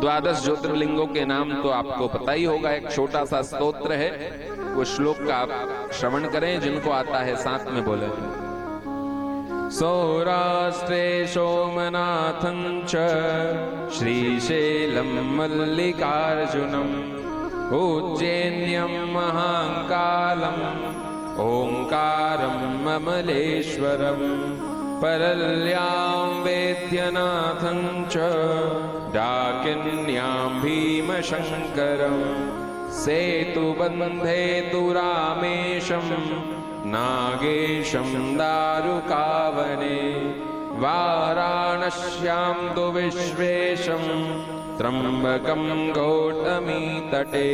द्वादश ज्योतिर्लिंगों के नाम तो आपको पता ही होगा। एक छोटा सा स्तोत्र है, वो श्लोक का आप श्रवण करें, जिनको आता है साथ में बोले। सौराष्ट्रे सोमनाथं च श्रीशैलम मल्लिकार्जुनम उज्जैन्यम महाकालम ओंकारम ममलेश्वरम परल्यां वेद्यनाथं च डाकिन्यां भीमशंकरं सेतुबन्धे तु रामेशं नागेशं दारुकावने वाराणस्यां तु विश्वेशं त्र्यम्बकं गौतमीतटे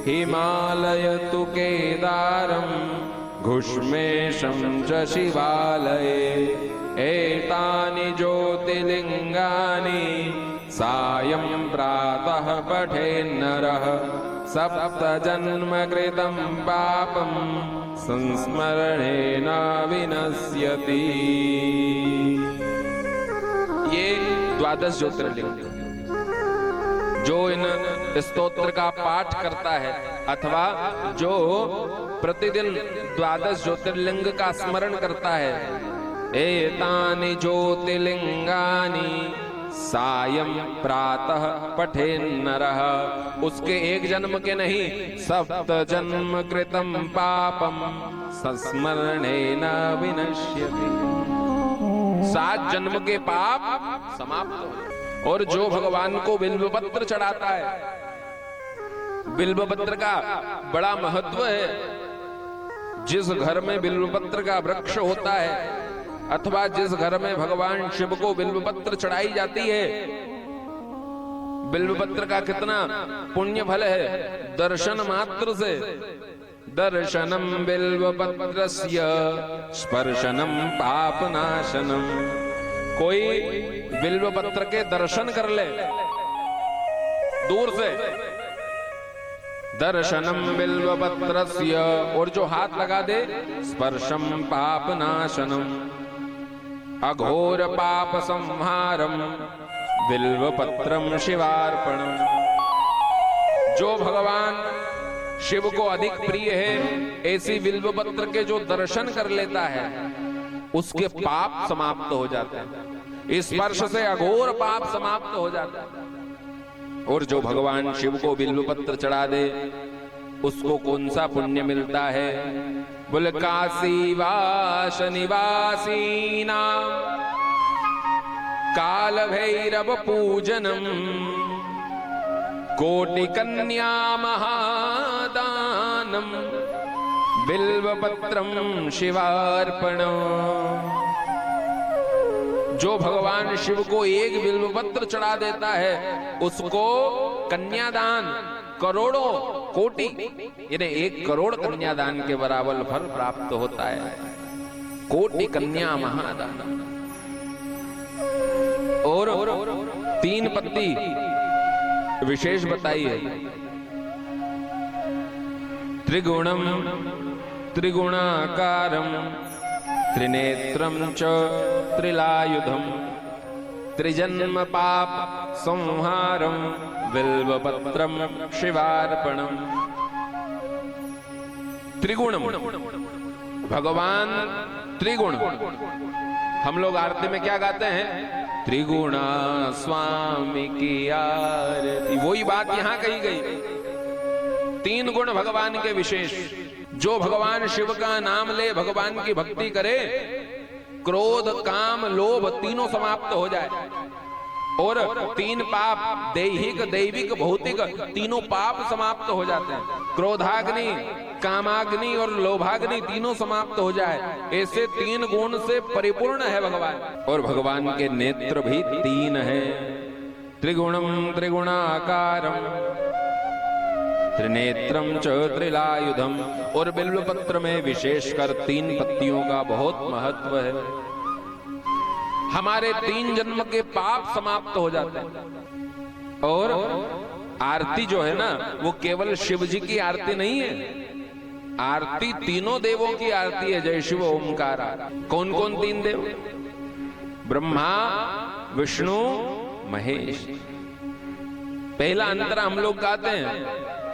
हिमालय तु केदारं घुष्मेशं च शिवालये एतानि ज्योतिर्लिङ्गानि सायं प्रातः पठेन्नरः सप्तजन्मकृतं पापं संस्मरणेन विनश्यति। ये द्वादश ज्योतिर्लिंग जो इन स्तोत्र का पाठ करता है अथवा जो प्रतिदिन द्वादश ज्योतिर्लिंग का स्मरण करता है, एतानि ज्योतिर्लिंगानि सायं प्रातः पठेन्नरः, उसके एक जन्म के नहीं सप्त जन्म कृतं पापम संस्मरणेन विनश्यति। 7 जन्म के पाप समाप्त हो। और जो भगवान को बिल्वपत्र चढ़ाता है, बिल्वपत्र का बड़ा महत्व है। जिस घर में बिल्वपत्र का वृक्ष होता है अथवा जिस घर में भगवान शिव को बिल्वपत्र चढ़ाई जाती है, बिल्वपत्र का कितना पुण्य फल है। दर्शन मात्र से, दर्शनम बिल्वपत्रस्य स्पर्शनम पापनाशनम, कोई बिल्वपत्र के दर्शन कर ले दूर से, दर्शनम बिल्वपत्रस्य, और जो हाथ लगा दे स्पर्शम पापनाशनम अघोर पाप संहारम बिल्वपत्रम शिवार्पणम। जो भगवान शिव को अधिक प्रिय है, ऐसी बिल्वपत्र के जो दर्शन कर लेता है उसके पाप समाप्त हो जाते हैं। स्पर्श से अघोर पाप समाप्त हो जाता है। और जो भगवान शिव को बिल्वपत्र चढ़ा दे उसको कौन सा पुण्य मिलता है? बोले काशी वास निवासीना काल भैरव पूजनम कोटि कन्या महादानम बिल्वपत्रम शिवार्पणम। जो भगवान शिव को एक बिल्वपत्र चढ़ा देता है उसको कन्यादान करोड़ों कोटि यानी 1 करोड़ कन्यादान के बराबर फल प्राप्त होता है। कोटि कन्या महादान। और 3 पत्ती विशेष बताइए। त्रिगुणम त्रिगुणाकारम त्रिनेत्रम च त्रिलायुधम त्रिजन्म पाप संहारम बिल्वपत्रम शिवार्पणम। त्रिगुणम, भगवान त्रिगुण। हम लोग आरती में क्या गाते हैं? त्रिगुणा स्वामी की आरती। वही बात यहां कही गई। 3 गुण भगवान के विशेष। जो भगवान शिव का नाम ले, भगवान की भक्ति करे, क्रोध काम लोभ तीनों समाप्त हो जाए। और 3 पाप दैहिक दैविक भौतिक तीनों पाप समाप्त हो जाते हैं। क्रोधाग्नि कामाग्नि और लोभाग्नि तीनों समाप्त हो जाए। ऐसे 3 गुण से परिपूर्ण है भगवान। और भगवान के नेत्र भी 3 है। त्रिगुणम त्रिगुणाकारम त्रिनेत्रम च त्रिलायुधम। और बिल्वपत्र में विशेषकर 3 पत्तियों का बहुत महत्व है। हमारे 3 जन्म के पाप समाप्त हो जाते हैं। और आरती जो है ना, वो केवल शिव जी की आरती नहीं है, आरती तीनों देवों की आरती है। जय शिव ओमकारा। कौन कौन 3 देव? ब्रह्मा विष्णु महेश। पहला अंतरा हम लोग गाते हैं,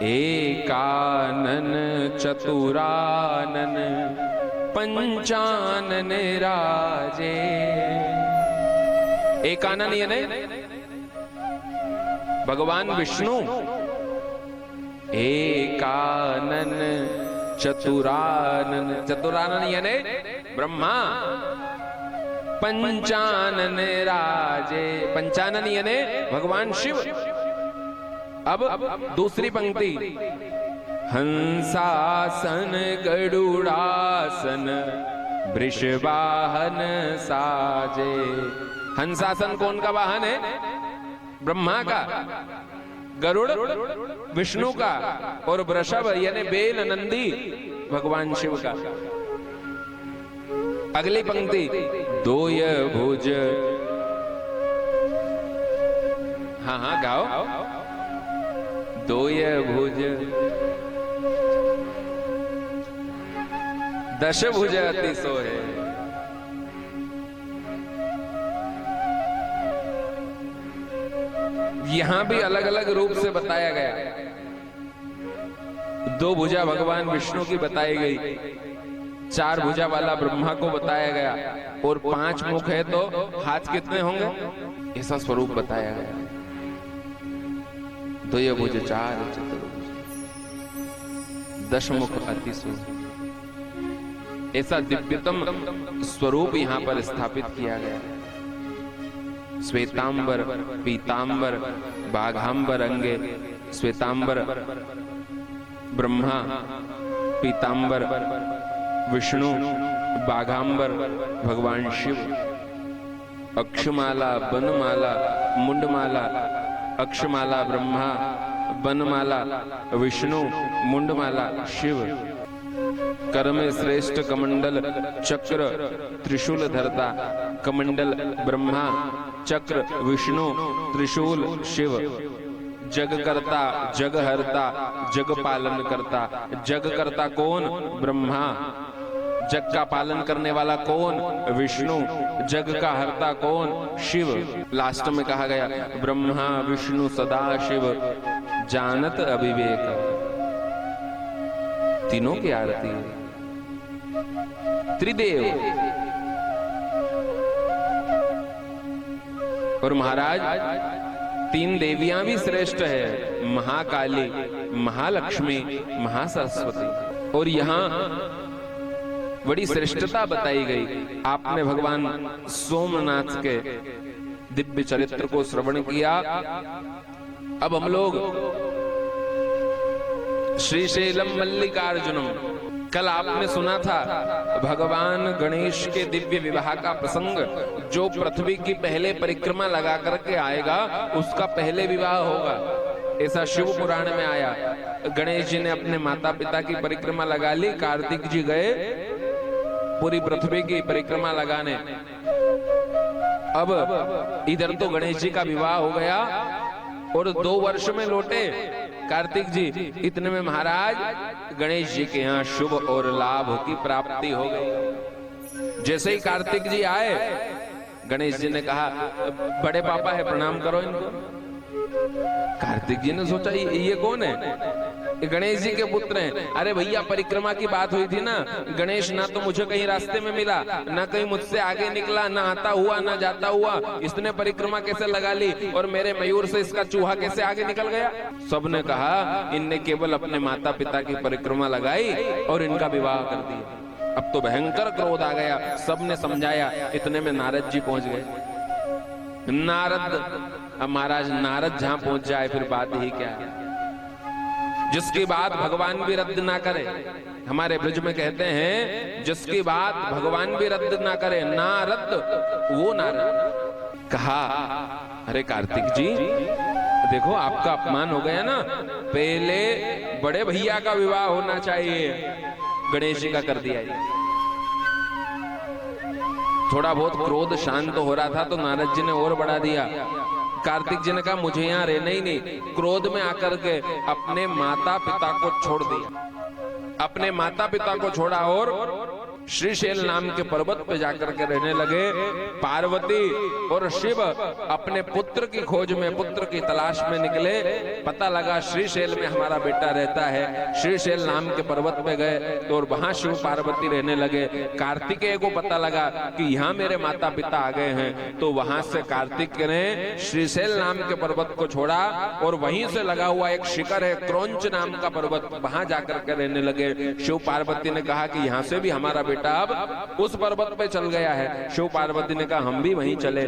एकानन चतुरानन पंचानन राजे। एकानन यानी भगवान विष्णु, एकानन चतुरानन, चतुरानन यानी ब्रह्मा, पंचानन राजे, पंचानन यानी भगवान शिव। अब दूसरी पंक्ति, हंसासन गरुड़ासन वृषवाहन साजे। हंसासन कौन का वाहन है? ब्रह्मा का, गरुड़ विष्णु का, और वृषभ यानी बेल नंदी भगवान शिव का। अगली पंक्ति, दोय भुज, हाँ गाओ, दोय भुज दश भुज अति सोहे। यहां भी अलग अलग रूप से बताया गया। दो भुजा भगवान विष्णु की बताई गई, चार भुजा वाला ब्रह्मा को बताया गया, और 5 मुख है तो हाथ कितने होंगे, ऐसा स्वरूप बताया गया। तो ये भुज 4 चतुर्भुज, 10 मुख अति सोहे, ऐसा दिव्यतम स्वरूप यहां पर स्थापित किया गया। श्वेतांबर पीतांबर बाघांबर अंगे, श्वेतांबर ब्रह्मा, पीतांबर विष्णु, बाघांबर भगवान शिव। अक्षमाला बनमाला मुंडमाला, अक्षमाला ब्रह्मा, बनमाला विष्णु, मुंडमाला शिव। कर में श्रेष्ठ कमंडल चक्र त्रिशूल धरता, कमंडल ब्रह्मा, चक्र विष्णु, त्रिशूल शिव। जग करता जग हरता जग पालन करता, जग करता कौन? ब्रह्मा। जग का पालन करने वाला कौन? विष्णु। जग का हरता कौन? शिव। लास्ट में कहा गया ब्रह्मा विष्णु सदा शिव जानत अविवेक। तीनों की आरती, त्रिदेव। और महाराज 3 देवियां भी श्रेष्ठ है, महाकाली, महालक्ष्मी, महासरस्वती। और यहां बड़ी श्रेष्ठता बताई गई। आपने भगवान सोमनाथ के दिव्य चरित्र को श्रवण किया। अब हम लोग श्रीशैलम मल्लिकार्जुनम, कल आपने सुना था भगवान गणेश के दिव्य विवाह का प्रसंग। जो पृथ्वी की पहले परिक्रमा लगा करके आएगा उसका पहले विवाह होगा, ऐसा शिव पुराण में आया। गणेश जी ने अपने माता पिता की परिक्रमा लगा ली, कार्तिक जी गए पूरी पृथ्वी की परिक्रमा लगाने। अब इधर तो गणेश जी का विवाह हो गया और 2 वर्ष में लौटे कार्तिक जी। इतने में महाराज गणेश जी के यहाँ शुभ और लाभ की प्राप्ति हो गई। जैसे ही कार्तिक जी आए, गणेश जी ने कहा बड़े पापा है, प्रणाम करो इनको। कार्तिक जी ने सोचा ये कौन है? गणेश जी के पुत्र हैं। अरे भैया परिक्रमा की बात हुई थी ना, गणेश ना तो मुझे कहीं रास्ते में मिला, ना कहीं मुझसे आगे निकला, ना आता हुआ ना जाता हुआ, इसने परिक्रमा कैसे लगा ली और मेरे मयूर से इसका चूहा कैसे आगे निकल गया? सबने कहा इनने केवल अपने माता पिता की परिक्रमा लगाई और इनका विवाह कर दिया। अब तो भयंकर क्रोध आ गया, सबने समझाया। इतने में नारद जी पहुंच गए। नारद, अब महाराज नारद जहां पहुंच जाए फिर बात ही क्या है। जिसकी बात भगवान भी रद्द ना करे, हमारे ब्रज में कहते हैं जिसकी बात भगवान भी रद्द ना करे, ना रद्द वो नारद। कहा अरे कार्तिक जी देखो आपका अपमान हो गया ना, पहले बड़े भैया का विवाह होना चाहिए, गणेश जी का कर दिया। थोड़ा बहुत क्रोध शांत हो रहा था तो नारद जी ने और बढ़ा दिया। कार्तिक जी ने कहा मुझे यहाँ रहना ही नहीं। क्रोध में आकर के अपने माता पिता को छोड़ दिया, अपने माता पिता को छोड़ा और श्रीशैल नाम के पर्वत पे जाकर के रहने लगे। पार्वती और शिव अपने पुत्र की खोज में, पुत्र की तलाश में निकले। पता लगा श्रीशैल में हमारा बेटा रहता है। श्रीशैल नाम के पर्वत पे गए तो और वहां शिव पार्वती रहने लगे। कार्तिकेय को पता लगा कि यहाँ मेरे माता पिता आ गए हैं, तो वहां से कार्तिक ने श्रीशैल नाम के पर्वत को छोड़ा और वहीं से लगा हुआ एक शिखर है क्रौंच नाम का पर्वत, वहां जाकर के रहने लगे। शिव पार्वती ने कहा कि यहाँ से भी हमारा बेटा अब उस पर्वत पे चल गया है। शिव पार्वती ने कहा हम भी वहीं चले,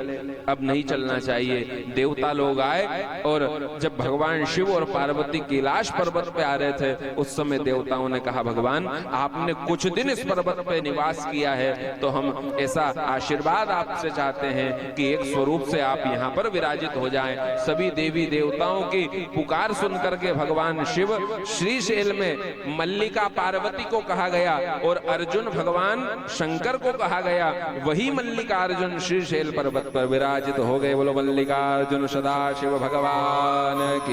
अब नहीं चलना चाहिए। देवता लोग आए और जब भगवान शिव और पार्वती कैलाश पर्वत पे आ रहे थे उस समय देवताओं ने कहा भगवान आपने कुछ दिन इस पर्वत पे निवास किया है तो हम ऐसा आशीर्वाद आपसे चाहते हैं कि एक स्वरूप से आप यहाँ पर विराजित हो जाएं। सभी देवी देवताओं की पुकार सुन करके भगवान शिव श्रीशैल में मल्लिका पार्वती को कहा गया और अर्जुन भगवान शंकर को कहा गया। वही मल्लिका अर्जुन श्रीशैल पर्वत पर विराजित हो गए। बोलो मल्लिकार्जुन सदाशिव भगवान की।